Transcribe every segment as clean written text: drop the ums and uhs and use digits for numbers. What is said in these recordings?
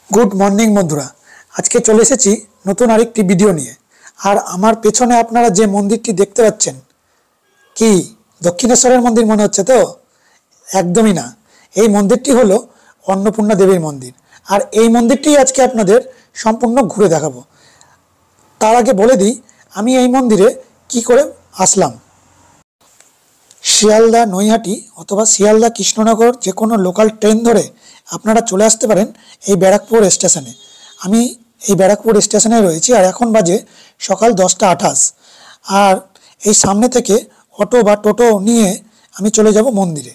Good morning বন্ধুরা, আজকে চলে এসেছি নতুন আরেকটি ভিডিও নিয়ে। আর আমার পেছনে আপনারা যে মন্দিরটি দেখতে পাচ্ছেন, কি দক্ষিণেশ্বরের মন্দির মনে হচ্ছে তো? একদমই না, এই মন্দিরটি হলো অন্নপূর্ণা দেবীর মন্দির। আর এই মন্দিরটি আজকে আপনাদের সম্পূর্ণ ঘুরে দেখাবো। তার আগে বলে দিই আমি এই মন্দিরে কি করে আসলাম। শিয়ালদা নৈহাটি অথবা শিয়ালদা কৃষ্ণনগর যে কোনো লোকাল ট্রেন ধরে আপনারা চলে আসতে পারেন এই ব্যারাকপুর স্টেশনে। আমি এই ব্যারাকপুর স্টেশনে রয়েছি আর এখন বাজে সকাল 10টা 28। আর এই সামনে থেকে অটো বা টোটো নিয়ে আমি চলে যাব মন্দিরে।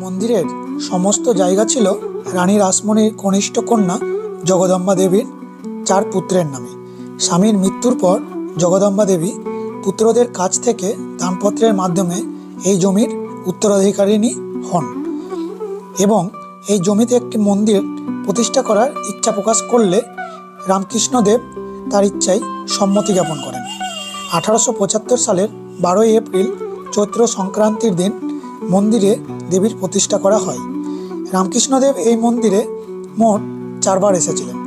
মন্দিরের সমস্ত জায়গা ছিল রানী রাসমণির কনিষ্ঠ কন্যা জগদম্বা দেবীর 4 পুত্রের নামে। স্বামীর মৃত্যুর পর জগদম্বা দেবী পুত্রদের কাছ থেকে দানপত্রের মাধ্যমে এই জমির উত্তরাধিকারিণী হন এবং এই জমিতে একটি মন্দির প্রতিষ্ঠা করার ইচ্ছা প্রকাশ করলে রামকৃষ্ণদেব তার ইচ্ছায় সম্মতি জ্ঞাপন করেন। 1875 সালের 12ই এপ্রিল চৈত্র সংক্রান্তির দিন মন্দিরে দেবীর প্রতিষ্ঠা করা হয়। রামকৃষ্ণদেব এই মন্দিরে মোট 4 বার এসেছিলেন: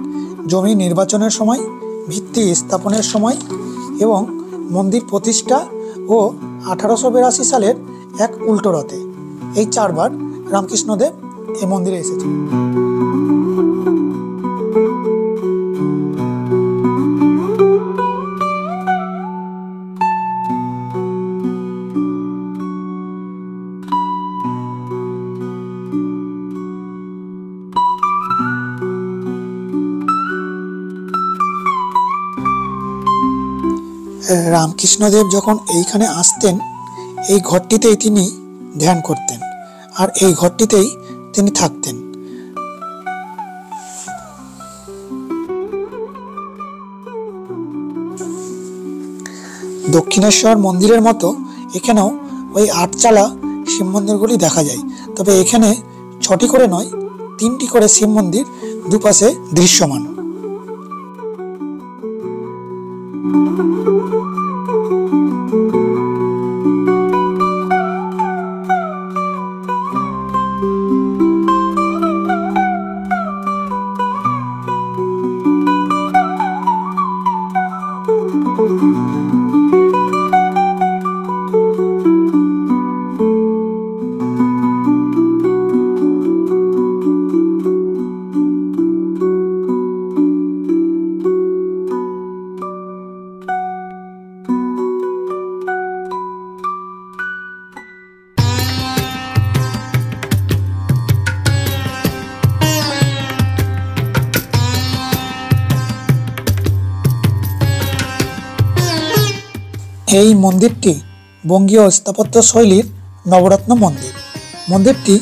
জমি নির্বাচনের সময়, ভিত্তি স্থাপনের সময় এবং মন্দির প্রতিষ্ঠা ও 1882 সালের এক উল্টো রথে। এই 4 বার রামকৃষ্ণদেব এই মন্দিরে এসেছিলেন। রামকৃষ্ণদেব যখন এইখানে আসতেন এই ঘরটিতেই তিনি ধ্যান করতেন আর এই ঘরটিতেই তিনি থাকতেন। দক্ষিণেশ্বর মন্দিরের মতো এখানেও ওই 8চালা শিব মন্দিরগুলি দেখা যায়, তবে এখানে 6টি করে নয়, 3টি করে শিব মন্দির দুপাশে দৃশ্যমান। এই মন্দিরটি বঙ্গীয় স্থাপত্য শৈলীর নবরত্ন মন্দির। মন্দিরটি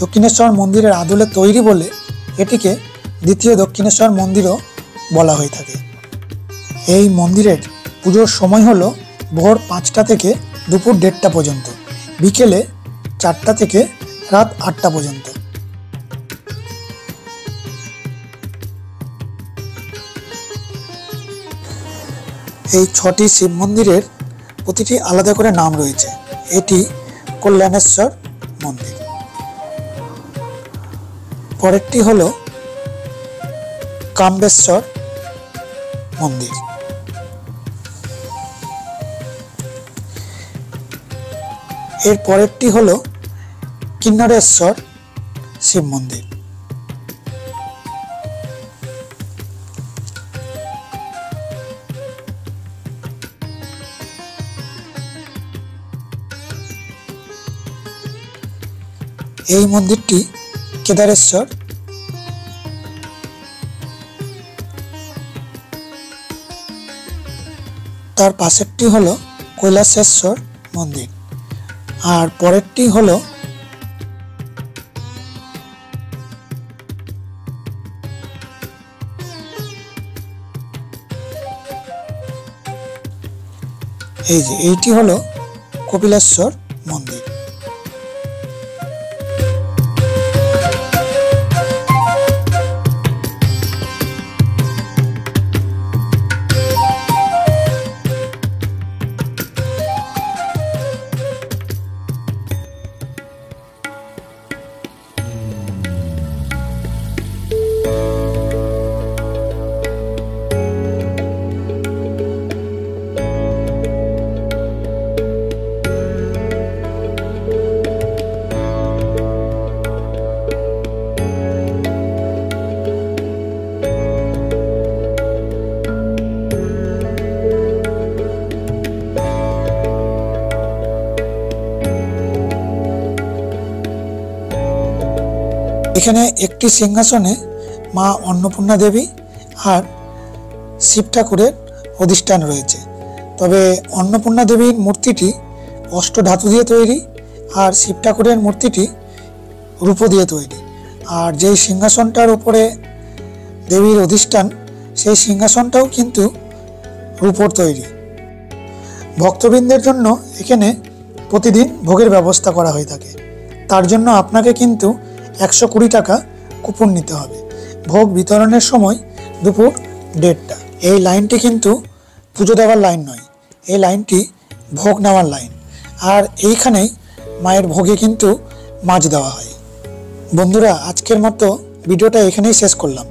দক্ষিণেশ্বর মন্দিরের আদলে তৈরি বলে এটিকে দ্বিতীয় দক্ষিণেশ্বর মন্দিরও বলা হয়ে থাকে। এই মন্দিরের পুজোর সময় হলো ভোর 5টা থেকে দুপুর 1:30 পর্যন্ত, বিকেলে 4টা থেকে রাত 8টা পর্যন্ত। এই 6টি শিব মন্দিরের প্রতিটি আলাদা করে নাম রয়েছে। এটি কল্যাণেশ্বর মন্দির, পরেরটি হলো কাম্বেশ্বর মন্দির, এর পরেরটি হলো কিন্নরেশ্বর শিব মন্দির, এই মন্দিরটি কেদারেশ্বর। তার পাশেরটি হলো কৈলাসেশ্বর মন্দির, আর পরেরটি হলো এইটি হলো কপিলেশ্বর মন্দির। এখানে একটি সিংহাসনে মা অন্নপূর্ণা দেবী আর শিব ঠাকুরের অধিষ্ঠান রয়েছে। তবে অন্নপূর্ণা দেবীর মূর্তিটি অষ্টধাতু দিয়ে তৈরি, আর শিব ঠাকুরের মূর্তিটি রূপো দিয়ে তৈরি। আর যেই সিংহাসনটার উপরে দেবীর অধিষ্ঠান, সেই সিংহাসনটাও কিন্তু রূপোর তৈরি। ভক্তবৃন্দের জন্য এখানে প্রতিদিন ভোগের ব্যবস্থা করা হয়ে থাকে। তার জন্য আপনাকে কিন্তু 120 টাকা কুপন নিতে হবে। ভোগ বিতরণের সময় দুপুর 1:30। এই লাইনটি কিন্তু পুজো দেওয়ার লাইন নয়, এই লাইনটি ভোগ নেওয়ার লাইন। আর এইখানেই মায়ের ভোগে কিন্তু মাছ দেওয়া হয়। বন্ধুরা, আজকের মতো ভিডিওটা এখানেই শেষ করলাম।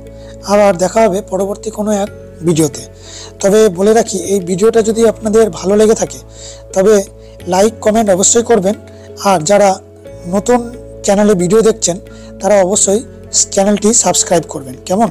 আবার দেখা হবে পরবর্তী কোনো এক ভিডিওতে। তবে বলে রাখি, এই ভিডিওটা যদি আপনাদের ভালো লেগে থাকে তবে লাইক কমেন্ট অবশ্যই করবেন। আর যারা নতুন চ্যানেলে ভিডিও দেখছেন তারা অবশ্যই চ্যানেলটি সাবস্ক্রাইব করবেন। কেমন?